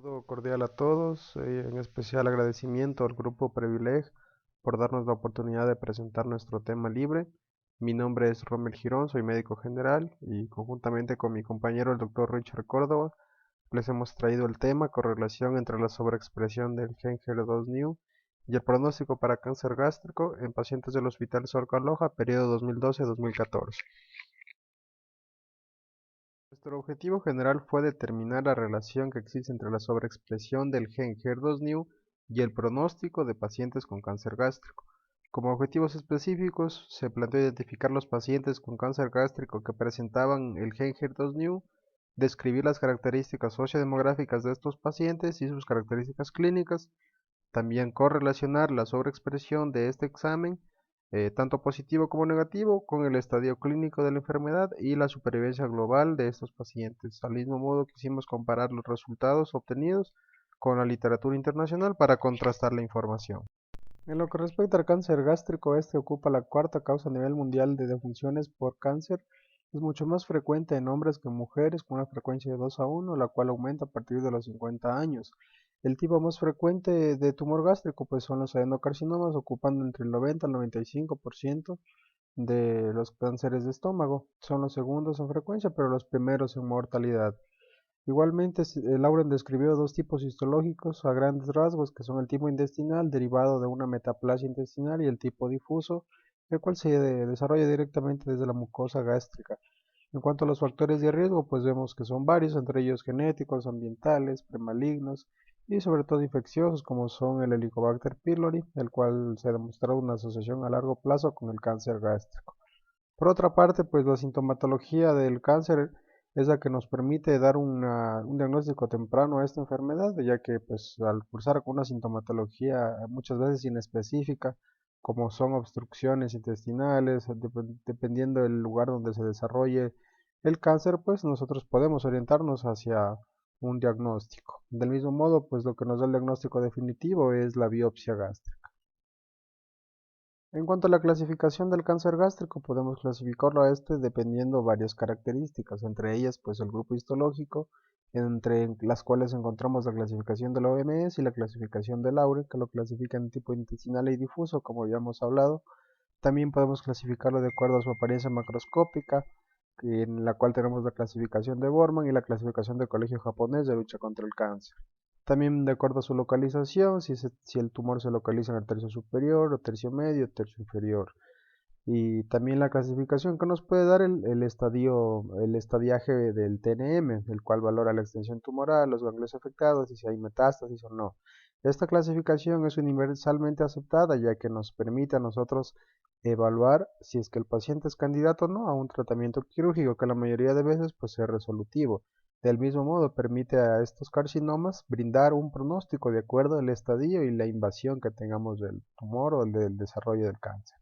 Saludo cordial a todos, en especial agradecimiento al Grupo Privileg por darnos la oportunidad de presentar nuestro tema libre. Mi nombre es Rommel Girón, soy médico general y conjuntamente con mi compañero el doctor Richard Córdoba les hemos traído el tema correlación entre la sobreexpresión del gen HER2-Neu y el pronóstico para cáncer gástrico en pacientes del Hospital Sor Carloja, periodo 2012-2014. Nuestro objetivo general fue determinar la relación que existe entre la sobreexpresión del gen HER2-Neu y el pronóstico de pacientes con cáncer gástrico. Como objetivos específicos, se planteó identificar los pacientes con cáncer gástrico que presentaban el gen HER2-Neu, describir las características sociodemográficas de estos pacientes y sus características clínicas, también correlacionar la sobreexpresión de este examen, tanto positivo como negativo, con el estadio clínico de la enfermedad y la supervivencia global de estos pacientes. Al mismo modo, quisimos comparar los resultados obtenidos con la literatura internacional para contrastar la información. En lo que respecta al cáncer gástrico, este ocupa la cuarta causa a nivel mundial de defunciones por cáncer. Es mucho más frecuente en hombres que en mujeres, con una frecuencia de 2 a 1, la cual aumenta a partir de los 50 años. El tipo más frecuente de tumor gástrico pues son los adenocarcinomas, ocupando entre el 90 al 95% de los cánceres de estómago. Son los segundos en frecuencia, pero los primeros en mortalidad. Igualmente, Lauren describió dos tipos histológicos a grandes rasgos, que son el tipo intestinal, derivado de una metaplasia intestinal, y el tipo difuso, el cual se desarrolla directamente desde la mucosa gástrica. En cuanto a los factores de riesgo, pues vemos que son varios, entre ellos genéticos, ambientales, premalignos y sobre todo infecciosos, como son el Helicobacter pylori, el cual se ha demostrado una asociación a largo plazo con el cáncer gástrico. Por otra parte, pues la sintomatología del cáncer es la que nos permite dar un diagnóstico temprano a esta enfermedad, ya que pues al cursar con una sintomatología muchas veces inespecífica, como son obstrucciones intestinales, dependiendo del lugar donde se desarrolle el cáncer, pues nosotros podemos orientarnos hacia un diagnóstico. Del mismo modo, pues lo que nos da el diagnóstico definitivo es la biopsia gástrica. En cuanto a la clasificación del cáncer gástrico, podemos clasificarlo a este dependiendo varias características, entre ellas pues el grupo histológico, entre las cuales encontramos la clasificación de la OMS y la clasificación de Lauren, que lo clasifica en tipo intestinal y difuso, como ya hemos hablado. También podemos clasificarlo de acuerdo a su apariencia macroscópica, en la cual tenemos la clasificación de Borman y la clasificación del Colegio Japonés de Lucha contra el Cáncer. También de acuerdo a su localización, si el tumor se localiza en el tercio superior o tercio medio o tercio inferior. Y también la clasificación que nos puede dar el estadiaje del TNM, el cual valora la extensión tumoral, los ganglios afectados y si hay metástasis o no. Esta clasificación es universalmente aceptada ya que nos permite a nosotros evaluar si es que el paciente es candidato o no a un tratamiento quirúrgico que la mayoría de veces pues es resolutivo. Del mismo modo permite a estos carcinomas brindar un pronóstico de acuerdo al estadio y la invasión que tengamos del tumor o del desarrollo del cáncer.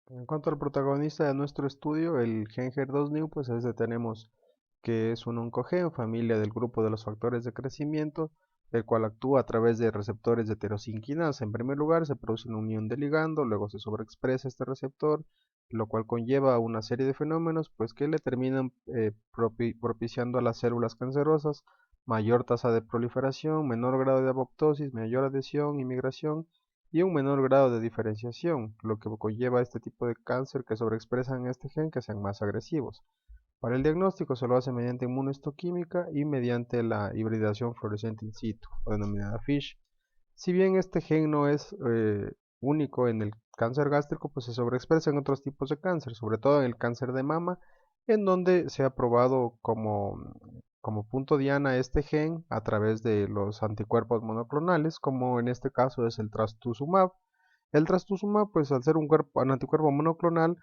En cuanto al protagonista de nuestro estudio, el gen HER2-Neu, pues ese tenemos que es un oncogen, familia del grupo de los factores de crecimiento, el cual actúa a través de receptores de tirosinquinasa. En primer lugar, se produce una unión de ligando, luego se sobreexpresa este receptor, lo cual conlleva una serie de fenómenos pues que le terminan propiciando a las células cancerosas mayor tasa de proliferación, menor grado de apoptosis, mayor adhesión y migración y un menor grado de diferenciación, lo que conlleva a este tipo de cáncer que sobreexpresan este gen que sean más agresivos. Para el diagnóstico se lo hace mediante inmunohistoquímica y mediante la hibridación fluorescente in situ, o denominada FISH. Si bien este gen no es único en el cáncer gástrico, pues se sobreexpresa en otros tipos de cáncer, sobre todo en el cáncer de mama, en donde se ha probado como punto diana este gen a través de los anticuerpos monoclonales, como en este caso es el trastuzumab. El trastuzumab, pues al ser un anticuerpo monoclonal,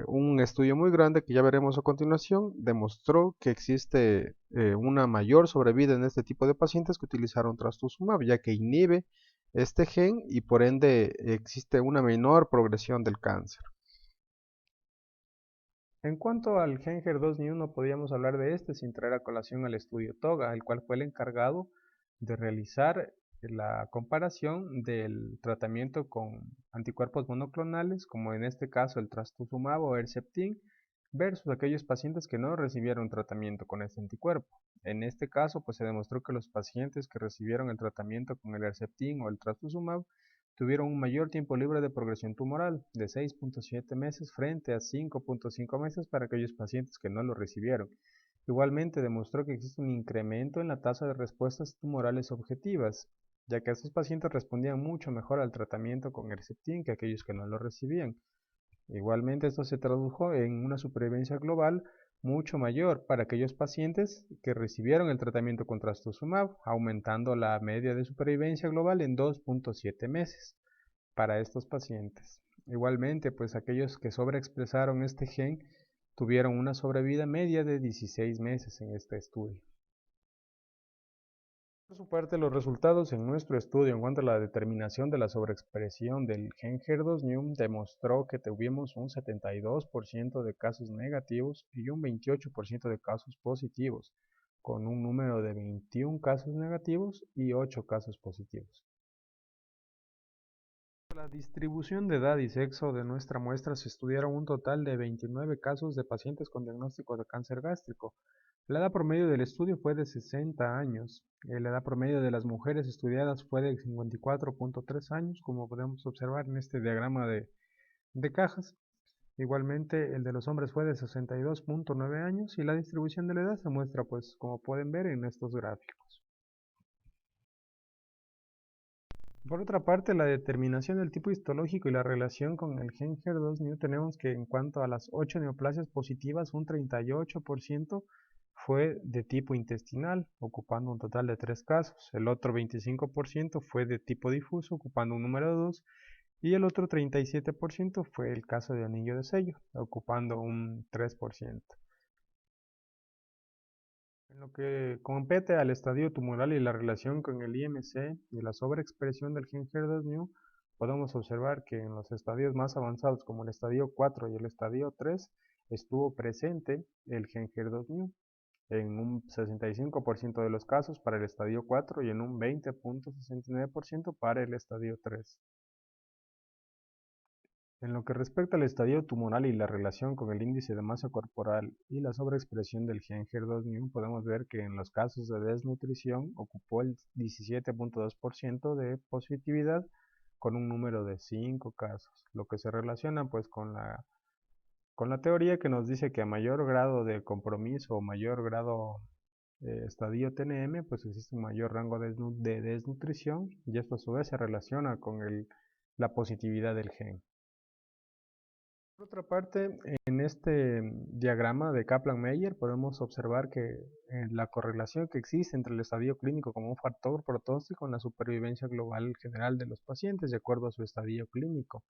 un estudio muy grande que ya veremos a continuación demostró que existe una mayor sobrevida en este tipo de pacientes que utilizaron trastuzumab, ya que inhibe este gen y por ende existe una menor progresión del cáncer. En cuanto al gen HER2-Neu, no podíamos hablar de este sin traer a colación al estudio TOGA, el cual fue el encargado de realizar la comparación del tratamiento con anticuerpos monoclonales, como en este caso el trastuzumab o Herceptin, versus aquellos pacientes que no recibieron tratamiento con este anticuerpo. En este caso, pues se demostró que los pacientes que recibieron el tratamiento con el Herceptin o el trastuzumab tuvieron un mayor tiempo libre de progresión tumoral, de 6.7 meses frente a 5.5 meses para aquellos pacientes que no lo recibieron. Igualmente demostró que existe un incremento en la tasa de respuestas tumorales objetivas, ya que estos pacientes respondían mucho mejor al tratamiento con Herceptin que aquellos que no lo recibían. Igualmente esto se tradujo en una supervivencia global mucho mayor para aquellos pacientes que recibieron el tratamiento con trastuzumab, aumentando la media de supervivencia global en 2.7 meses para estos pacientes. Igualmente, pues aquellos que sobreexpresaron este gen tuvieron una sobrevida media de 16 meses en este estudio. Por su parte, los resultados en nuestro estudio en cuanto a la determinación de la sobreexpresión del gen HER2-Neu demostró que tuvimos un 72% de casos negativos y un 28% de casos positivos, con un número de 21 casos negativos y 8 casos positivos. La distribución de edad y sexo de nuestra muestra se estudiaron un total de 29 casos de pacientes con diagnóstico de cáncer gástrico. La edad promedio del estudio fue de 60 años. La edad promedio de las mujeres estudiadas fue de 54.3 años, como podemos observar en este diagrama de cajas. Igualmente, el de los hombres fue de 62.9 años y la distribución de la edad se muestra, pues, como pueden ver en estos gráficos. Por otra parte, la determinación del tipo histológico y la relación con el gen HER2-Neu tenemos que en cuanto a las 8 neoplasias positivas, un 38% fue de tipo intestinal, ocupando un total de 3 casos. El otro 25% fue de tipo difuso, ocupando un número de 2. Y el otro 37% fue el caso de anillo de sello, ocupando un 3%. En lo que compete al estadio tumoral y la relación con el IMC y la sobreexpresión del gen HER2-Neu, podemos observar que en los estadios más avanzados como el estadio 4 y el estadio 3 estuvo presente el gen HER2-Neu en un 65% de los casos para el estadio 4 y en un 20.69% para el estadio 3. En lo que respecta al estadio tumoral y la relación con el índice de masa corporal y la sobreexpresión del gen HER2-Neu, podemos ver que en los casos de desnutrición ocupó el 17.2% de positividad con un número de 5 casos, lo que se relaciona pues con la teoría que nos dice que a mayor grado de compromiso o mayor grado estadio TNM, pues existe un mayor rango de desnutrición y esto a su vez se relaciona con la positividad del gen. Por otra parte, en este diagrama de Kaplan-Meier podemos observar que la correlación que existe entre el estadio clínico como un factor pronóstico en la supervivencia global general de los pacientes de acuerdo a su estadio clínico.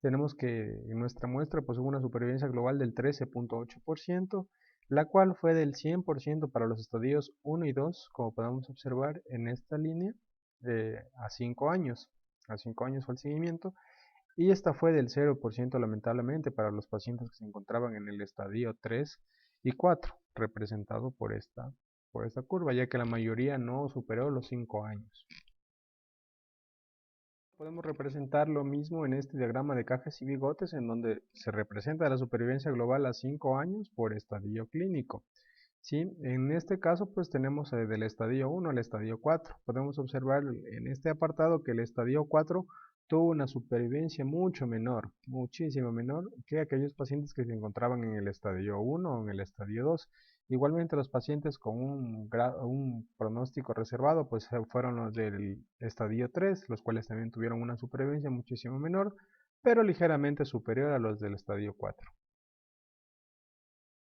Tenemos que en nuestra muestra pues hubo una supervivencia global del 13.8%, la cual fue del 100% para los estadios 1 y 2, como podemos observar en esta línea, a 5 años. A 5 años fue el seguimiento y esta fue del 0% lamentablemente para los pacientes que se encontraban en el estadio 3 y 4, representado por esta curva, ya que la mayoría no superó los 5 años. Podemos representar lo mismo en este diagrama de cajas y bigotes, en donde se representa la supervivencia global a 5 años por estadio clínico. ¿Sí? En este caso, pues tenemos del estadio 1 al estadio 4. Podemos observar en este apartado que el estadio 4 tuvo una supervivencia mucho menor, muchísimo menor que aquellos pacientes que se encontraban en el estadio 1 o en el estadio 2. Igualmente los pacientes con un pronóstico reservado pues fueron los del estadio 3, los cuales también tuvieron una supervivencia muchísimo menor, pero ligeramente superior a los del estadio 4.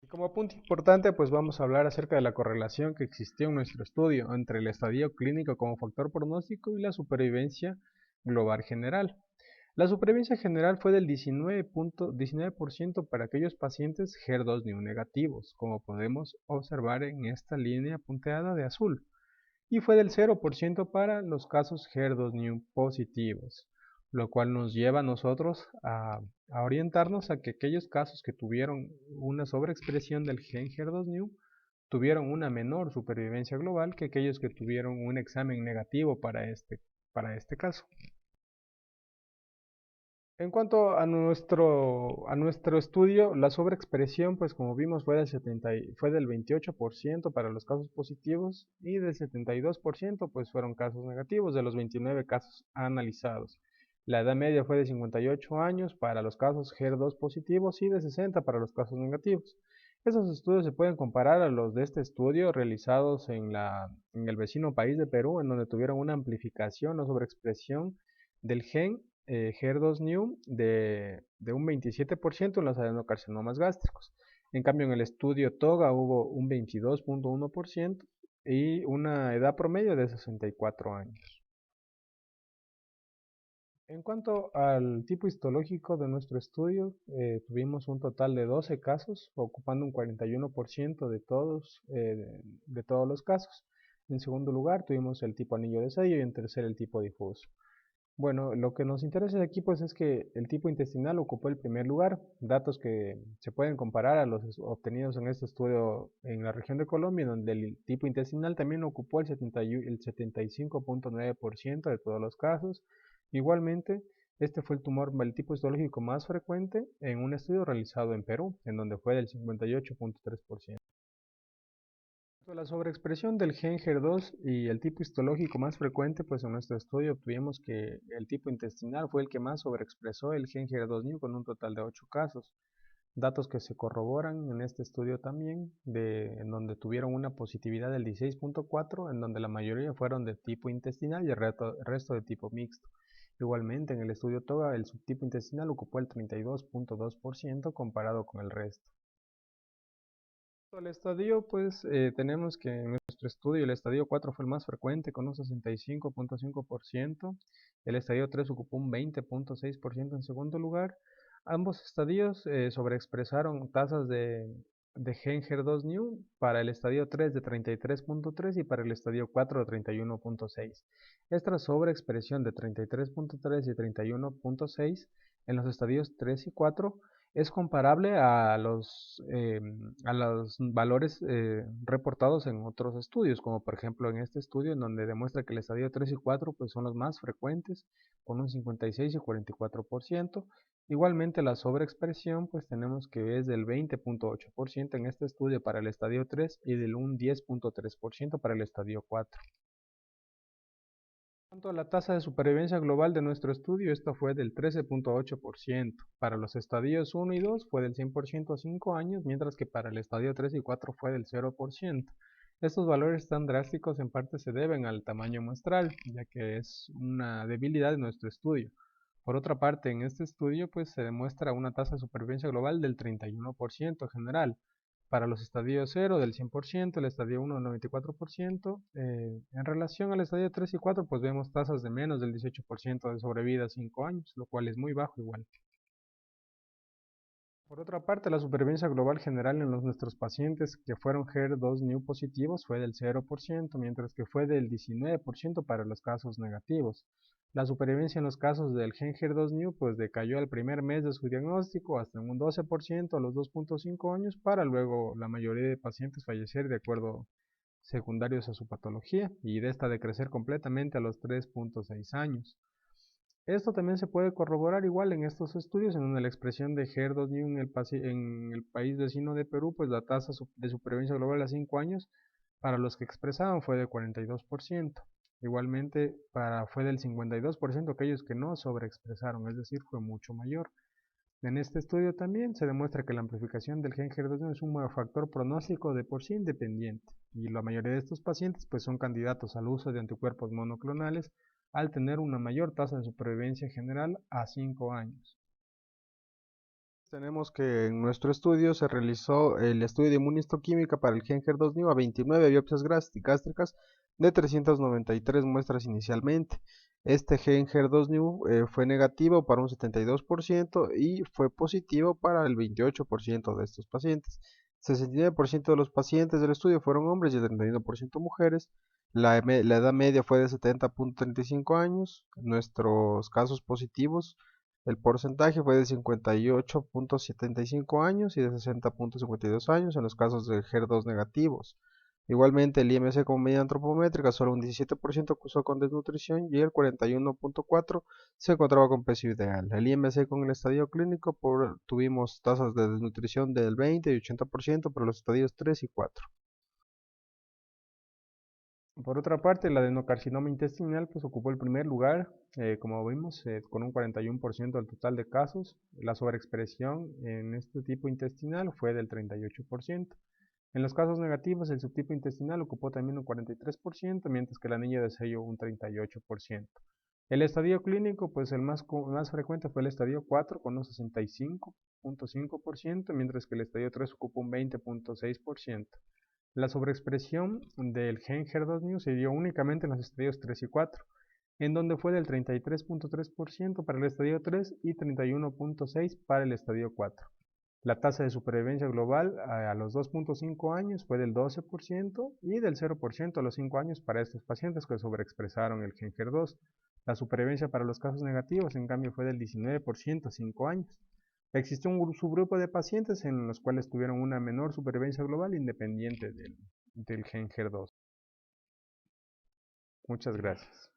Y como punto importante, pues vamos a hablar acerca de la correlación que existió en nuestro estudio entre el estadio clínico como factor pronóstico y la supervivencia global general. La supervivencia general fue del 19% para aquellos pacientes HER2-Neu negativos, como podemos observar en esta línea punteada de azul, y fue del 0% para los casos HER2-Neu positivos, lo cual nos lleva a nosotros a orientarnos a que aquellos casos que tuvieron una sobreexpresión del gen HER2-Neu tuvieron una menor supervivencia global que aquellos que tuvieron un examen negativo para este caso. En cuanto a nuestro estudio, la sobreexpresión, pues como vimos, fue del 28% para los casos positivos y del 72% pues fueron casos negativos de los 29 casos analizados. La edad media fue de 58 años para los casos HER2 positivos y de 60 para los casos negativos. Esos estudios se pueden comparar a los de este estudio realizados en el vecino país de Perú, en donde tuvieron una amplificación o sobreexpresión del gen HER2-Neu de un 27% en los adenocarcinomas gástricos. En cambio, en el estudio TOGA hubo un 22.1% y una edad promedio de 64 años. En cuanto al tipo histológico de nuestro estudio, tuvimos un total de 12 casos, ocupando un 41% de todos los casos. En segundo lugar, tuvimos el tipo anillo de sello y en tercer el tipo difuso. Bueno, lo que nos interesa aquí pues es que el tipo intestinal ocupó el primer lugar, datos que se pueden comparar a los obtenidos en este estudio en la región de Colombia, donde el tipo intestinal también ocupó el 75.9% de todos los casos. Igualmente, este fue el tipo histológico más frecuente en un estudio realizado en Perú, en donde fue del 58.3%. La sobreexpresión del gen HER2 y el tipo histológico más frecuente, pues en nuestro estudio obtuvimos que el tipo intestinal fue el que más sobreexpresó el gen HER2 con un total de 8 casos. Datos que se corroboran en este estudio también, en donde tuvieron una positividad del 16.4, en donde la mayoría fueron de tipo intestinal y el resto de tipo mixto. Igualmente, en el estudio TOGA, el subtipo intestinal ocupó el 32.2% comparado con el resto. El estadio, pues tenemos que en nuestro estudio el estadio 4 fue el más frecuente con un 65.5%, el estadio 3 ocupó un 20.6% en segundo lugar. Ambos estadios sobreexpresaron tasas de Genger 2 New para el estadio 3 de 33.3 y para el estadio 4 de 31.6. Esta sobreexpresión de 33.3 y 31.6 en los estadios 3 y 4 es comparable a los valores reportados en otros estudios, como por ejemplo en este estudio en donde demuestra que el estadio 3 y 4 pues, son los más frecuentes, con un 56 y 44%. Igualmente la sobreexpresión pues tenemos que es del 20.8% en este estudio para el estadio 3 y del un 10.3% para el estadio 4. En cuanto a la tasa de supervivencia global de nuestro estudio, esta fue del 13.8%. Para los estadios 1 y 2 fue del 100% a 5 años, mientras que para el estadio 3 y 4 fue del 0%. Estos valores tan drásticos en parte se deben al tamaño muestral, ya que es una debilidad de nuestro estudio. Por otra parte, en este estudio pues se demuestra una tasa de supervivencia global del 31% general, para los estadios 0 del 100%, el estadio 1 del 94%. En relación al estadio 3 y 4, pues vemos tasas de menos del 18% de sobrevida a 5 años, lo cual es muy bajo igual. Por otra parte, la supervivencia global general en nuestros pacientes que fueron HER2 New positivos fue del 0%, mientras que fue del 19% para los casos negativos. La supervivencia en los casos del gen HER2 New pues decayó al primer mes de su diagnóstico hasta un 12% a los 2.5 años para luego la mayoría de pacientes fallecer de acuerdo secundarios a su patología y de esta decrecer completamente a los 3.6 años. Esto también se puede corroborar igual en estos estudios, en donde la expresión de HER2 en el país vecino de Perú, pues la tasa de supervivencia global a 5 años para los que expresaban fue de 42%. Igualmente fue del 52% aquellos que no sobreexpresaron, es decir, fue mucho mayor. En este estudio también se demuestra que la amplificación del gen HER2 es un factor pronóstico de por sí independiente y la mayoría de estos pacientes pues son candidatos al uso de anticuerpos monoclonales al tener una mayor tasa de supervivencia general a 5 años. Tenemos que en nuestro estudio se realizó el estudio de inmunistoquímica para el gen HER2 a 29 biopsias gástricas de 393 muestras inicialmente. Este gen HER2 fue negativo para un 72% y fue positivo para el 28% de estos pacientes. 69% de los pacientes del estudio fueron hombres y el 31% mujeres. La edad media fue de 70.35 años. Nuestros casos positivos, el porcentaje fue de 58.75 años y de 60.52 años en los casos de HER2 negativos. Igualmente, el IMC como medida antropométrica, solo un 17% cursó con desnutrición y el 41.4% se encontraba con peso ideal. El IMC con el estadio clínico tuvimos tasas de desnutrición del 20 y 80% para los estadios 3 y 4. Por otra parte, el adenocarcinoma intestinal pues ocupó el primer lugar, como vimos, con un 41% del total de casos. La sobreexpresión en este tipo intestinal fue del 38%. En los casos negativos, el subtipo intestinal ocupó también un 43%, mientras que el anillo de sello un 38%. El estadio clínico, pues el más frecuente fue el estadio 4 con un 65.5%, mientras que el estadio 3 ocupó un 20.6%. La sobreexpresión del gen HER2-Neu se dio únicamente en los estadios 3 y 4, en donde fue del 33.3% para el estadio 3 y 31.6% para el estadio 4. La tasa de supervivencia global a los 2.5 años fue del 12% y del 0% a los 5 años para estos pacientes que sobreexpresaron el gen HER2. La supervivencia para los casos negativos, en cambio, fue del 19% a 5 años. Existió un subgrupo de pacientes en los cuales tuvieron una menor supervivencia global independiente del gen HER2. Muchas gracias.